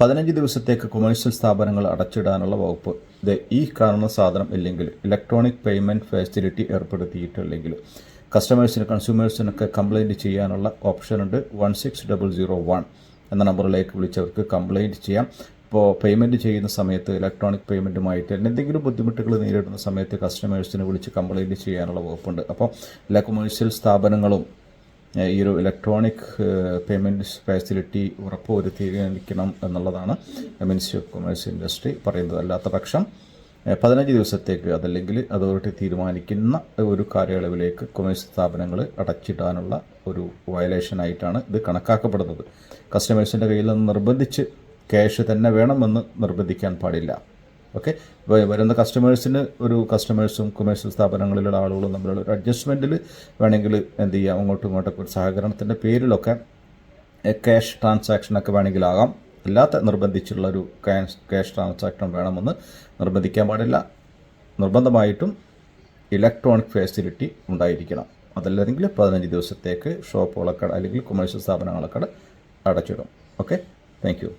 15 ദിവസത്തേക്ക് കൊമേഴ്ഷ്യൽ സ്ഥാപനങ്ങൾ അടച്ചിടാനുള്ള വകുപ്പ്. ഈ കാണുന്ന സാധനം ഇല്ലെങ്കിൽ, ഇലക്ട്രോണിക് പേയ്മെൻറ്റ് ഫെസിലിറ്റി ഏർപ്പെടുത്തിയിട്ടില്ലെങ്കിൽ കൺസ്യൂമേഴ്സിനൊക്കെ കംപ്ലയിൻറ്റ് ചെയ്യാനുള്ള ഓപ്ഷനുണ്ട്. 16001 എന്ന നമ്പറിലേക്ക് വിളിച്ചവർക്ക് കംപ്ലയിൻറ്റ് ചെയ്യാം. ഇപ്പോൾ പേയ്മെൻറ്റ് ചെയ്യുന്ന സമയത്ത് ഇലക്ട്രോണിക് പേയ്മെൻറ്റുമായിട്ട് എന്തെങ്കിലും ബുദ്ധിമുട്ടുകൾ നേരിടുന്ന സമയത്ത് കസ്റ്റമേഴ്സിനെ വിളിച്ച് കംപ്ലയിൻറ്റ് ചെയ്യാനുള്ള വകുപ്പുണ്ട്. അപ്പോൾ എല്ലാ കൊമേഴ്ഷ്യൽ സ്ഥാപനങ്ങളും ഈ ഒരു ഇലക്ട്രോണിക് പേയ്മെൻറ്റ് ഫെസിലിറ്റി ഉറപ്പുവരുത്തിയിരിക്കണം എന്നുള്ളതാണ് മിനിസ്ട്രി ഓഫ് കൊമേഴ്സ് ഇൻഡസ്ട്രി പറയുന്നത്. അല്ലാത്ത പക്ഷം 15 ദിവസത്തേക്ക് അതല്ലെങ്കിൽ അതോറിറ്റി തീരുമാനിക്കുന്ന ഒരു കാലയളവിലേക്ക് കൊമേഴ്സ് സ്ഥാപനങ്ങൾ അടച്ചിടാനുള്ള ഒരു വയലേഷനായിട്ടാണ് ഇത് കണക്കാക്കപ്പെടുന്നത്. കസ്റ്റമേഴ്സിൻ്റെ കയ്യിൽ നിന്ന് നിർബന്ധിച്ച് ക്യാഷ് തന്നെ വേണമെന്ന് നിർബന്ധിക്കാൻ പാടില്ല. ഓക്കെ, വരുന്ന കസ്റ്റമേഴ്സും കൊമേഴ്ഷ്യൽ സ്ഥാപനങ്ങളിലുള്ള ആളുകളും തമ്മിലുള്ള ഒരു അഡ്ജസ്റ്റ്മെൻറ്റിൽ വേണമെങ്കിൽ എന്ത് ചെയ്യാം, അങ്ങോട്ടും ഇങ്ങോട്ടൊക്കെ ഒരു സഹകരണത്തിൻ്റെ പേരിലൊക്കെ ക്യാഷ് ട്രാൻസാക്ഷനൊക്കെ വേണമെങ്കിലാകാം. അല്ലാത്ത നിർബന്ധിച്ചുള്ള ഒരു ക്യാഷ് ട്രാൻസാക്ഷൻ വേണമെന്ന് നിർബന്ധിക്കാൻ പാടില്ല. നിർബന്ധമായിട്ടും ഇലക്ട്രോണിക് ഫെസിലിറ്റി ഉണ്ടായിരിക്കണം. അതല്ലെങ്കിൽ 15 ദിവസത്തേക്ക് ഷോപ്പുകളൊക്കെ അല്ലെങ്കിൽ കൊമേഴ്ഷ്യൽ സ്ഥാപനങ്ങളൊക്കെ അടച്ചിടും. Okay, thank you.